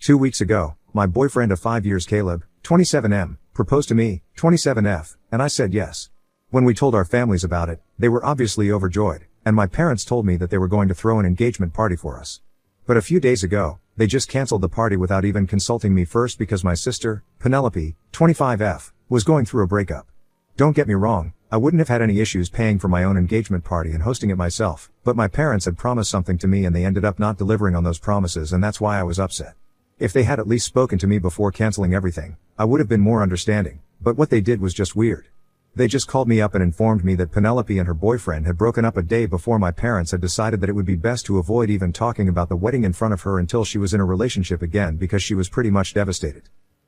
2 weeks ago, my boyfriend of 5 years Caleb, 27M, proposed to me, 27F, and I said yes. When we told our families about it, they were obviously overjoyed, and my parents told me that they were going to throw an engagement party for us. But a few days ago, they just canceled the party without even consulting me first because my sister, Penelope, 25F, was going through a breakup. Don't get me wrong, I wouldn't have had any issues paying for my own engagement party and hosting it myself, but my parents had promised something to me and they ended up not delivering on those promises, and that's why I was upset. If they had at least spoken to me before canceling everything, I would have been more understanding, but what they did was just weird. They just called me up and informed me that Penelope and her boyfriend had broken up a day before my parents had decided that it would be best to avoid even talking about the wedding in front of her until she was in a relationship again because she was pretty much devastated.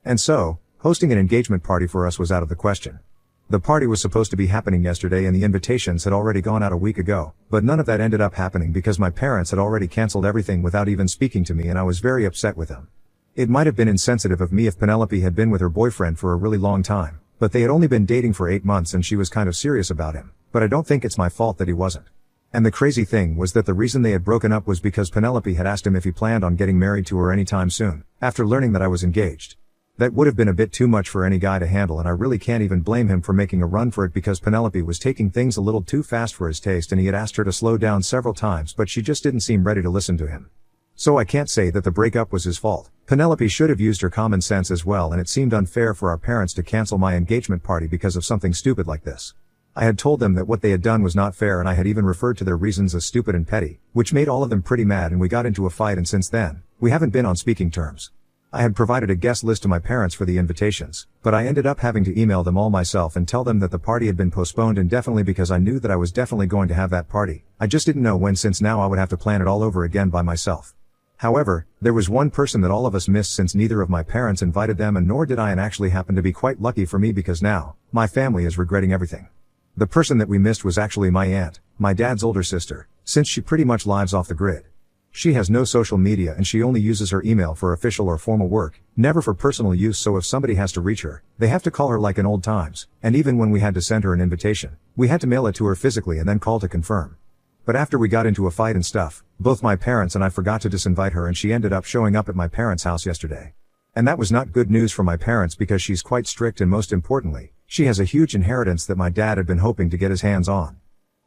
And so, hosting an engagement party for us was out of the question. The party was supposed to be happening yesterday and the invitations had already gone out a week ago, but none of that ended up happening because my parents had already canceled everything without even speaking to me, and I was very upset with them. It might have been insensitive of me if Penelope had been with her boyfriend for a really long time, but they had only been dating for 8 months and she was kind of serious about him, but I don't think it's my fault that he wasn't. And the crazy thing was that the reason they had broken up was because Penelope had asked him if he planned on getting married to her anytime soon, after learning that I was engaged. That would have been a bit too much for any guy to handle, and I really can't even blame him for making a run for it because Penelope was taking things a little too fast for his taste and he had asked her to slow down several times, but she just didn't seem ready to listen to him. So I can't say that the breakup was his fault. Penelope should have used her common sense as well, and it seemed unfair for our parents to cancel my engagement party because of something stupid like this. I had told them that what they had done was not fair, and I had even referred to their reasons as stupid and petty, which made all of them pretty mad, and we got into a fight, and since then, we haven't been on speaking terms. I had provided a guest list to my parents for the invitations, but I ended up having to email them all myself and tell them that the party had been postponed indefinitely because I knew that I was definitely going to have that party. I just didn't know when, since now I would have to plan it all over again by myself. However, there was one person that all of us missed since neither of my parents invited them, and nor did I, and actually happened to be quite lucky for me because now, my family is regretting everything. The person that we missed was actually my aunt, my dad's older sister, since she pretty much lives off the grid. She has no social media and she only uses her email for official or formal work, never for personal use, so if somebody has to reach her, they have to call her like in old times, and even when we had to send her an invitation, we had to mail it to her physically and then call to confirm. But after we got into a fight and stuff, both my parents and I forgot to disinvite her and she ended up showing up at my parents' house yesterday. And that was not good news for my parents because she's quite strict, and most importantly, she has a huge inheritance that my dad had been hoping to get his hands on.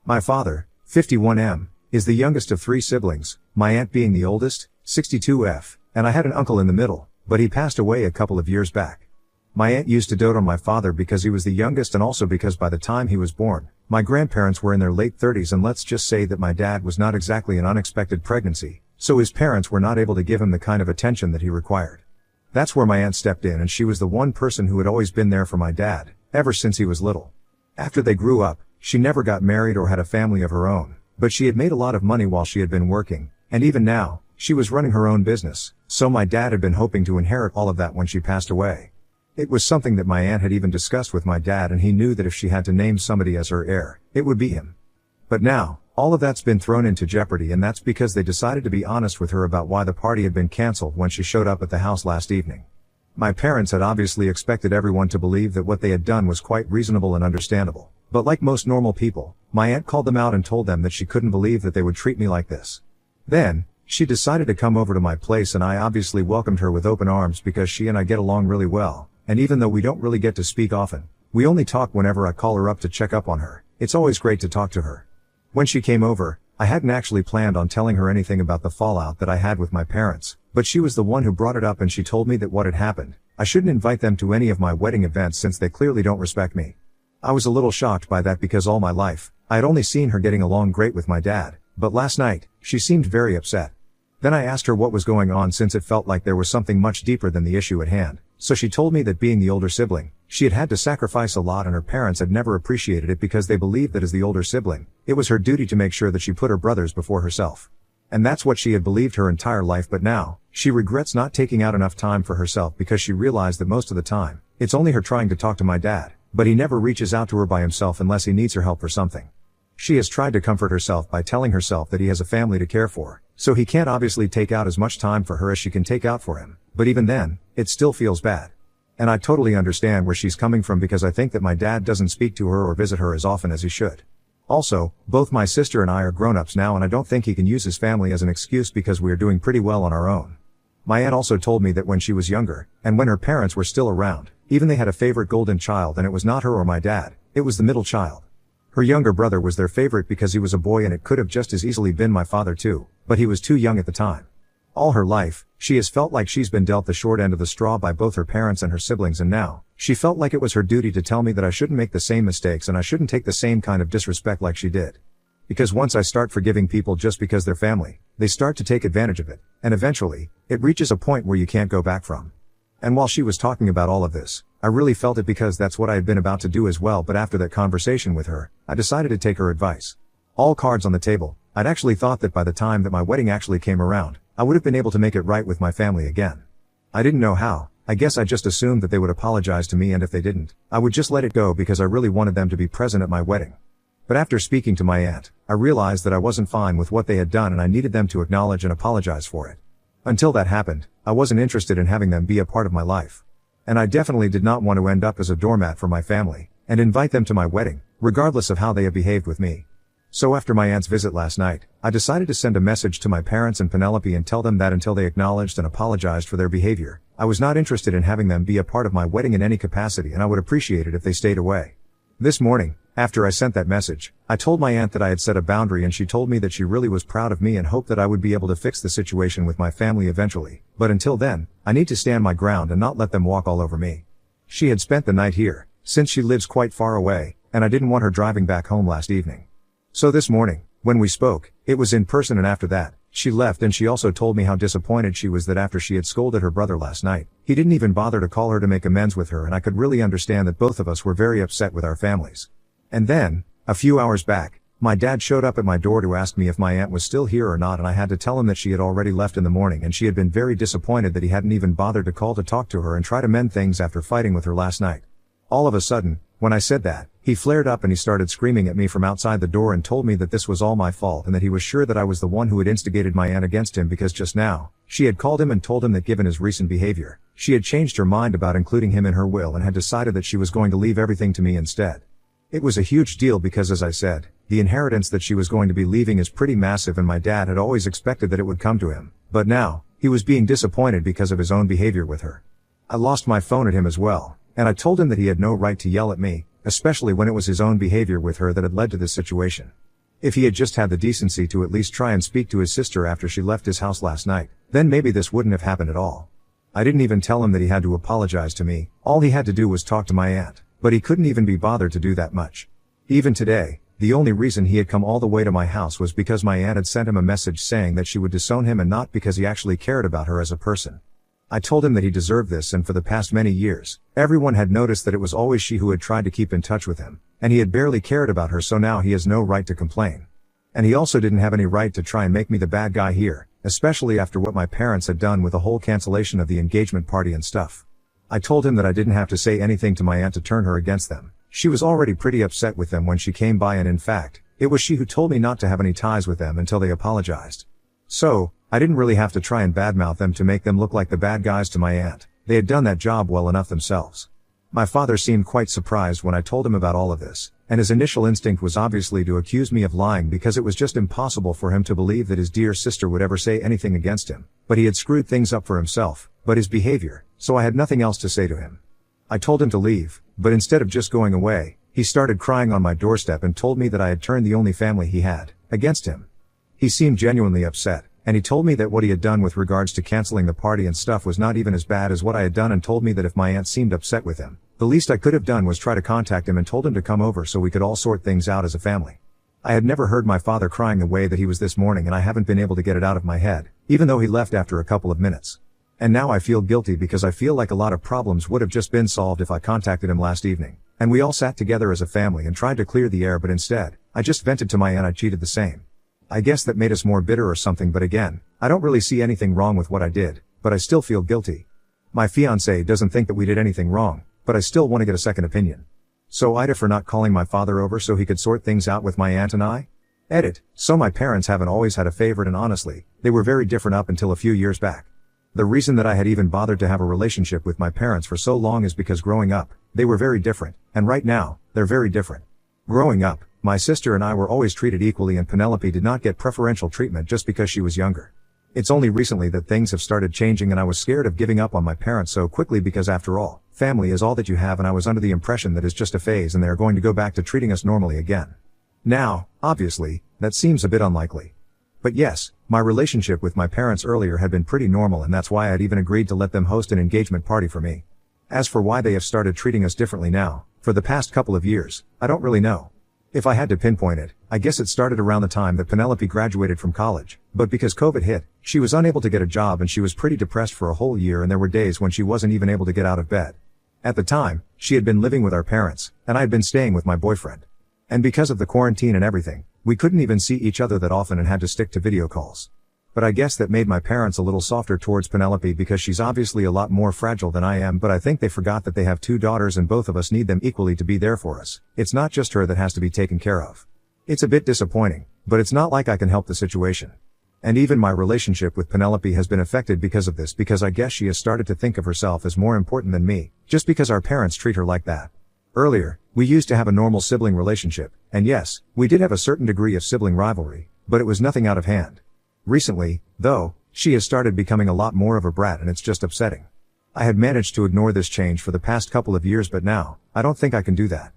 My father, 51M, is the youngest of 3 siblings, my aunt being the oldest, 62F, and I had an uncle in the middle, but he passed away a couple of years back. My aunt used to dote on my father because he was the youngest and also because by the time he was born, my grandparents were in their late 30s, and let's just say that my dad was not exactly an unexpected pregnancy, so his parents were not able to give him the kind of attention that he required. That's where my aunt stepped in, and she was the one person who had always been there for my dad, ever since he was little. After they grew up, she never got married or had a family of her own, but she had made a lot of money while she had been working, and even now, she was running her own business, so my dad had been hoping to inherit all of that when she passed away. It was something that my aunt had even discussed with my dad, and he knew that if she had to name somebody as her heir, it would be him. But now, all of that's been thrown into jeopardy, and that's because they decided to be honest with her about why the party had been canceled when she showed up at the house last evening. My parents had obviously expected everyone to believe that what they had done was quite reasonable and understandable, but like most normal people, my aunt called them out and told them that she couldn't believe that they would treat me like this. Then, she decided to come over to my place, and I obviously welcomed her with open arms because she and I get along really well. And even though we don't really get to speak often, we only talk whenever I call her up to check up on her. It's always great to talk to her. When she came over, I hadn't actually planned on telling her anything about the fallout that I had with my parents, but she was the one who brought it up, and she told me that what had happened, I shouldn't invite them to any of my wedding events since they clearly don't respect me. I was a little shocked by that because all my life, I had only seen her getting along great with my dad, but last night, she seemed very upset. Then I asked her what was going on since it felt like there was something much deeper than the issue at hand. So she told me that being the older sibling, she had had to sacrifice a lot, and her parents had never appreciated it because they believed that as the older sibling, it was her duty to make sure that she put her brothers before herself. And that's what she had believed her entire life, but now, she regrets not taking out enough time for herself because she realized that most of the time, it's only her trying to talk to my dad, but he never reaches out to her by himself unless he needs her help for something. She has tried to comfort herself by telling herself that he has a family to care for, so he can't obviously take out as much time for her as she can take out for him, but even then, it still feels bad. And I totally understand where she's coming from because I think that my dad doesn't speak to her or visit her as often as he should. Also, both my sister and I are grown-ups now, and I don't think he can use his family as an excuse because we are doing pretty well on our own. My aunt also told me that when she was younger, and when her parents were still around, even they had a favorite golden child, and it was not her or my dad, it was the middle child. Her younger brother was their favorite because he was a boy, and it could have just as easily been my father too, but he was too young at the time. All her life, she has felt like she's been dealt the short end of the straw by both her parents and her siblings, and now, she felt like it was her duty to tell me that I shouldn't make the same mistakes and I shouldn't take the same kind of disrespect like she did. Because once I start forgiving people just because they're family, they start to take advantage of it, and eventually, it reaches a point where you can't go back from. And while she was talking about all of this, I really felt it because that's what I had been about to do as well, but after that conversation with her, I decided to take her advice. All cards on the table, I'd actually thought that by the time that my wedding actually came around, I would have been able to make it right with my family again. I didn't know how. I guess I just assumed that they would apologize to me, and if they didn't, I would just let it go because I really wanted them to be present at my wedding. But after speaking to my aunt, I realized that I wasn't fine with what they had done and I needed them to acknowledge and apologize for it. Until that happened, I wasn't interested in having them be a part of my life. And I definitely did not want to end up as a doormat for my family, and invite them to my wedding, regardless of how they have behaved with me. So after my aunt's visit last night, I decided to send a message to my parents and Penelope and tell them that until they acknowledged and apologized for their behavior, I was not interested in having them be a part of my wedding in any capacity, and I would appreciate it if they stayed away. This morning, after I sent that message, I told my aunt that I had set a boundary, and she told me that she really was proud of me and hoped that I would be able to fix the situation with my family eventually, but until then, I need to stand my ground and not let them walk all over me. She had spent the night here, since she lives quite far away, and I didn't want her driving back home last evening. So this morning, when we spoke, it was in person, and after that, she left, and she also told me how disappointed she was that after she had scolded her brother last night, he didn't even bother to call her to make amends with her, and I could really understand that both of us were very upset with our families. And then, a few hours back, my dad showed up at my door to ask me if my aunt was still here or not, and I had to tell him that she had already left in the morning, and she had been very disappointed that he hadn't even bothered to call to talk to her and try to mend things after fighting with her last night. All of a sudden, when I said that, he flared up and he started screaming at me from outside the door and told me that this was all my fault and that he was sure that I was the one who had instigated my aunt against him because just now, she had called him and told him that given his recent behavior, she had changed her mind about including him in her will and had decided that she was going to leave everything to me instead. It was a huge deal because, as I said, the inheritance that she was going to be leaving is pretty massive, and my dad had always expected that it would come to him, but now, he was being disappointed because of his own behavior with her. I lost my phone at him as well, and I told him that he had no right to yell at me, especially when it was his own behavior with her that had led to this situation. If he had just had the decency to at least try and speak to his sister after she left his house last night, then maybe this wouldn't have happened at all. I didn't even tell him that he had to apologize to me. All he had to do was talk to my aunt, but he couldn't even be bothered to do that much. Even today, the only reason he had come all the way to my house was because my aunt had sent him a message saying that she would disown him, and not because he actually cared about her as a person. I told him that he deserved this, and for the past many years, everyone had noticed that it was always she who had tried to keep in touch with him, and he had barely cared about her, so now he has no right to complain. And he also didn't have any right to try and make me the bad guy here, especially after what my parents had done with the whole cancellation of the engagement party and stuff. I told him that I didn't have to say anything to my aunt to turn her against them. She was already pretty upset with them when she came by, and in fact, it was she who told me not to have any ties with them until they apologized. So, I didn't really have to try and badmouth them to make them look like the bad guys to my aunt. They had done that job well enough themselves. My father seemed quite surprised when I told him about all of this, and his initial instinct was obviously to accuse me of lying because it was just impossible for him to believe that his dear sister would ever say anything against him. But he had screwed things up for himself, but his behavior, so I had nothing else to say to him. I told him to leave, but instead of just going away, he started crying on my doorstep and told me that I had turned the only family he had against him. He seemed genuinely upset, and he told me that what he had done with regards to canceling the party and stuff was not even as bad as what I had done, and told me that if my aunt seemed upset with him, the least I could have done was try to contact him and told him to come over so we could all sort things out as a family. I had never heard my father crying the way that he was this morning, and I haven't been able to get it out of my head, even though he left after a couple of minutes. And now I feel guilty because I feel like a lot of problems would have just been solved if I contacted him last evening, and we all sat together as a family and tried to clear the air, but instead, I just vented to my aunt I cheated the same. I guess that made us more bitter or something, but again, I don't really see anything wrong with what I did, but I still feel guilty. My fiancé doesn't think that we did anything wrong, but I still want to get a second opinion. So Ida for not calling my father over so he could sort things out with my aunt and I? Edit. So my parents haven't always had a favorite, and honestly, they were very different up until a few years back. The reason that I had even bothered to have a relationship with my parents for so long is because growing up, they were very different, and right now, they're very different. Growing up, my sister and I were always treated equally, and Penelope did not get preferential treatment just because she was younger. It's only recently that things have started changing and I was scared of giving up on my parents so quickly because after all, family is all that you have and I was under the impression that it's just a phase and they are going to go back to treating us normally again. Now, obviously, that seems a bit unlikely. But yes, my relationship with my parents earlier had been pretty normal and that's why I'd even agreed to let them host an engagement party for me. As for why they have started treating us differently now, for the past couple of years, I don't really know. If I had to pinpoint it, I guess it started around the time that Penelope graduated from college, but because COVID hit, she was unable to get a job and she was pretty depressed for a whole year and there were days when she wasn't even able to get out of bed. At the time, she had been living with our parents, and I had been staying with my boyfriend. And because of the quarantine and everything, we couldn't even see each other that often and had to stick to video calls. But I guess that made my parents a little softer towards Penelope because she's obviously a lot more fragile than I am, but I think they forgot that they have 2 daughters and both of us need them equally to be there for us. It's not just her that has to be taken care of. It's a bit disappointing, but it's not like I can help the situation. And even my relationship with Penelope has been affected because of this because I guess she has started to think of herself as more important than me, just because our parents treat her like that. Earlier, we used to have a normal sibling relationship, and yes, we did have a certain degree of sibling rivalry, but it was nothing out of hand. Recently, though, she has started becoming a lot more of a brat and it's just upsetting. I had managed to ignore this change for the past couple of years but now, I don't think I can do that.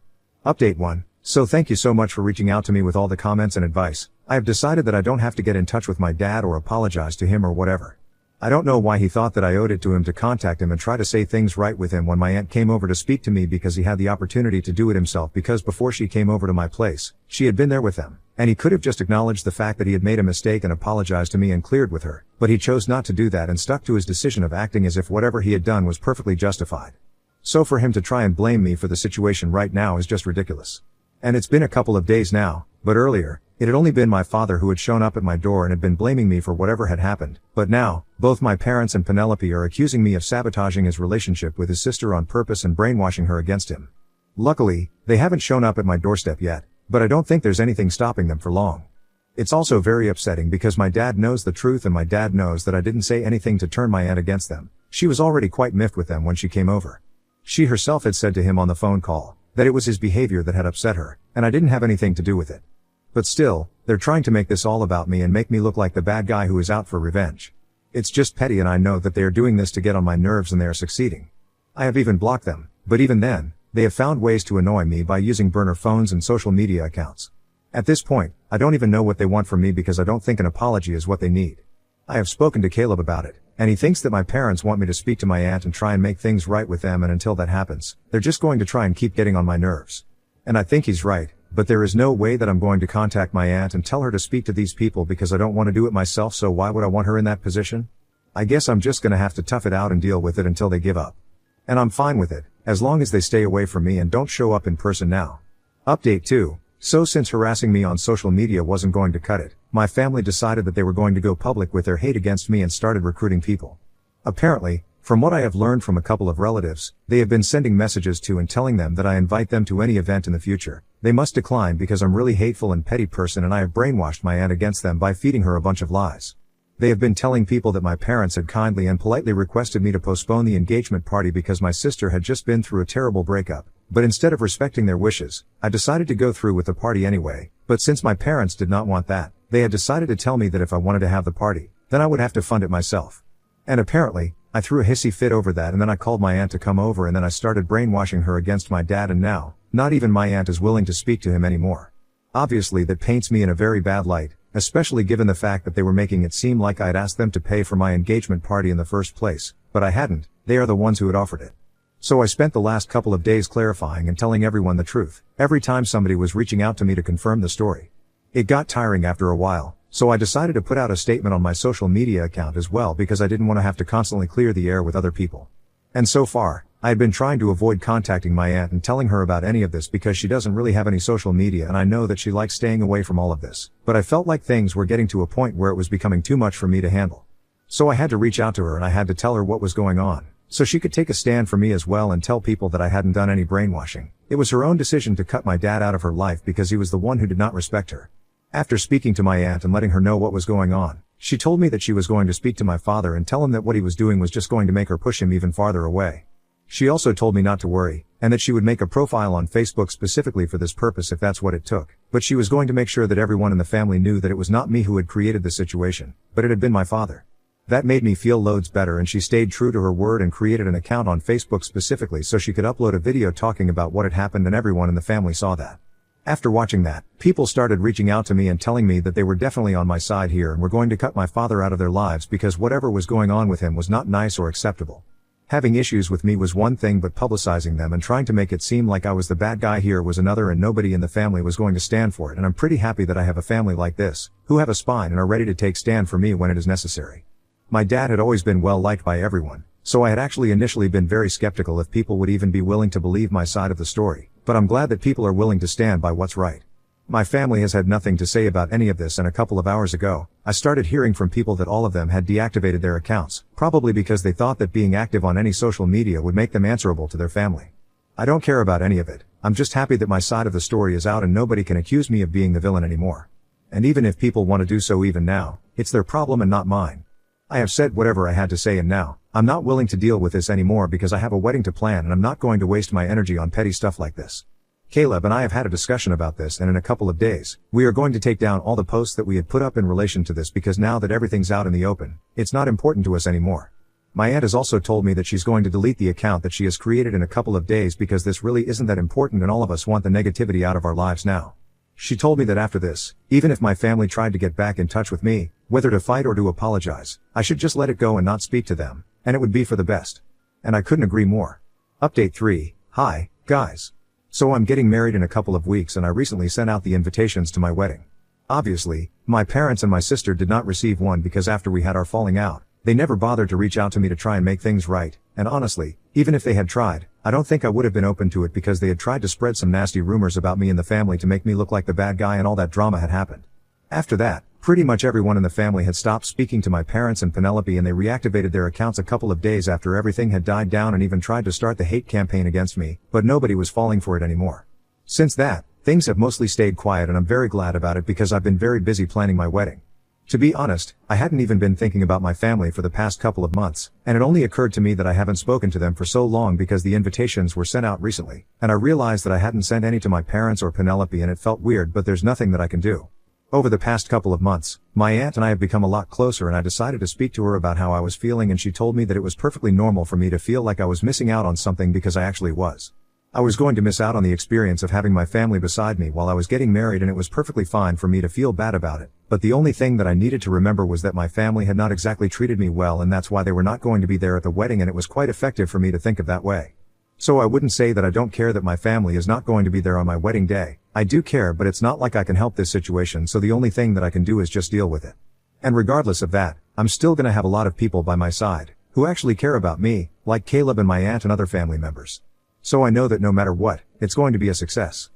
Update 1. So thank you so much for reaching out to me with all the comments and advice. I have decided that I don't have to get in touch with my dad or apologize to him or whatever. I don't know why he thought that I owed it to him to contact him and try to say things right with him when my aunt came over to speak to me because he had the opportunity to do it himself because before she came over to my place, she had been there with them, and he could have just acknowledged the fact that he had made a mistake and apologized to me and cleared with her, but he chose not to do that and stuck to his decision of acting as if whatever he had done was perfectly justified. So for him to try and blame me for the situation right now is just ridiculous. And it's been a couple of days now, but earlier, it had only been my father who had shown up at my door and had been blaming me for whatever had happened, but now, both my parents and Penelope are accusing me of sabotaging his relationship with his sister on purpose and brainwashing her against him. Luckily, they haven't shown up at my doorstep yet, but I don't think there's anything stopping them for long. It's also very upsetting because my dad knows the truth and my dad knows that I didn't say anything to turn my aunt against them. She was already quite miffed with them when she came over. She herself had said to him on the phone call that it was his behavior that had upset her, and I didn't have anything to do with it. But still, they're trying to make this all about me and make me look like the bad guy who is out for revenge. It's just petty and I know that they are doing this to get on my nerves and they are succeeding. I have even blocked them, but even then, they have found ways to annoy me by using burner phones and social media accounts. At this point, I don't even know what they want from me because I don't think an apology is what they need. I have spoken to Caleb about it, and he thinks that my parents want me to speak to my aunt and try and make things right with them, and until that happens, they're just going to try and keep getting on my nerves. And I think he's right, but there is no way that I'm going to contact my aunt and tell her to speak to these people because I don't want to do it myself, so why would I want her in that position? I guess I'm just gonna have to tough it out and deal with it until they give up. And I'm fine with it, as long as they stay away from me and don't show up in person now. Update 2. So since harassing me on social media wasn't going to cut it, my family decided that they were going to go public with their hate against me and started recruiting people. Apparently, from what I have learned from a couple of relatives, they have been sending messages to and telling them that I invite them to any event in the future. They must decline because I'm really hateful and petty person and I have brainwashed my aunt against them by feeding her a bunch of lies. They have been telling people that my parents had kindly and politely requested me to postpone the engagement party because my sister had just been through a terrible breakup, but instead of respecting their wishes, I decided to go through with the party anyway. But since my parents did not want that, they had decided to tell me that if I wanted to have the party, then I would have to fund it myself. And apparently, I threw a hissy fit over that and then I called my aunt to come over and then I started brainwashing her against my dad, and now, not even my aunt is willing to speak to him anymore. Obviously that paints me in a very bad light, especially given the fact that they were making it seem like I'd asked them to pay for my engagement party in the first place, but I hadn't. They are the ones who had offered it. So I spent the last couple of days clarifying and telling everyone the truth, every time somebody was reaching out to me to confirm the story. It got tiring after a while, so I decided to put out a statement on my social media account as well because I didn't want to have to constantly clear the air with other people. And so far, I had been trying to avoid contacting my aunt and telling her about any of this because she doesn't really have any social media and I know that she likes staying away from all of this, but I felt like things were getting to a point where it was becoming too much for me to handle. So I had to reach out to her and I had to tell her what was going on, so she could take a stand for me as well and tell people that I hadn't done any brainwashing. It was her own decision to cut my dad out of her life because he was the one who did not respect her. After speaking to my aunt and letting her know what was going on, she told me that she was going to speak to my father and tell him that what he was doing was just going to make her push him even farther away. She also told me not to worry, and that she would make a profile on Facebook specifically for this purpose if that's what it took, but she was going to make sure that everyone in the family knew that it was not me who had created the situation, but it had been my father. That made me feel loads better, and she stayed true to her word and created an account on Facebook specifically so she could upload a video talking about what had happened, and everyone in the family saw that. After watching that, people started reaching out to me and telling me that they were definitely on my side here and were going to cut my father out of their lives because whatever was going on with him was not nice or acceptable. Having issues with me was one thing, but publicizing them and trying to make it seem like I was the bad guy here was another, and nobody in the family was going to stand for it. And I'm pretty happy that I have a family like this, who have a spine and are ready to take stand for me when it is necessary. My dad had always been well liked by everyone, so I had actually initially been very skeptical if people would even be willing to believe my side of the story, but I'm glad that people are willing to stand by what's right. My family has had nothing to say about any of this, and a couple of hours ago, I started hearing from people that all of them had deactivated their accounts, probably because they thought that being active on any social media would make them answerable to their family. I don't care about any of it. I'm just happy that my side of the story is out and nobody can accuse me of being the villain anymore. And even if people want to do so even now, it's their problem and not mine. I have said whatever I had to say, and now, I'm not willing to deal with this anymore because I have a wedding to plan and I'm not going to waste my energy on petty stuff like this. Caleb and I have had a discussion about this, and in a couple of days, we are going to take down all the posts that we had put up in relation to this, because now that everything's out in the open, it's not important to us anymore. My aunt has also told me that she's going to delete the account that she has created in a couple of days because this really isn't that important and all of us want the negativity out of our lives now. She told me that after this, even if my family tried to get back in touch with me, whether to fight or to apologize, I should just let it go and not speak to them, and it would be for the best. And I couldn't agree more. Update 3. Hi, guys. So I'm getting married in a couple of weeks, and I recently sent out the invitations to my wedding. Obviously, my parents and my sister did not receive one because after we had our falling out, they never bothered to reach out to me to try and make things right, and honestly, even if they had tried, I don't think I would have been open to it because they had tried to spread some nasty rumors about me in the family to make me look like the bad guy, and all that drama had happened. After that, pretty much everyone in the family had stopped speaking to my parents and Penelope, and they reactivated their accounts a couple of days after everything had died down and even tried to start the hate campaign against me, but nobody was falling for it anymore. Since that, things have mostly stayed quiet, and I'm very glad about it because I've been very busy planning my wedding. To be honest, I hadn't even been thinking about my family for the past couple of months, and it only occurred to me that I haven't spoken to them for so long because the invitations were sent out recently, and I realized that I hadn't sent any to my parents or Penelope, and it felt weird, but there's nothing that I can do. Over the past couple of months, my aunt and I have become a lot closer, and I decided to speak to her about how I was feeling, and she told me that it was perfectly normal for me to feel like I was missing out on something because I actually was. I was going to miss out on the experience of having my family beside me while I was getting married, and it was perfectly fine for me to feel bad about it, but the only thing that I needed to remember was that my family had not exactly treated me well, and that's why they were not going to be there at the wedding, and it was quite effective for me to think of that way. So I wouldn't say that I don't care that my family is not going to be there on my wedding day. I do care, but it's not like I can help this situation, so the only thing that I can do is just deal with it. And regardless of that, I'm still gonna have a lot of people by my side, who actually care about me, like Caleb and my aunt and other family members. So I know that no matter what, it's going to be a success.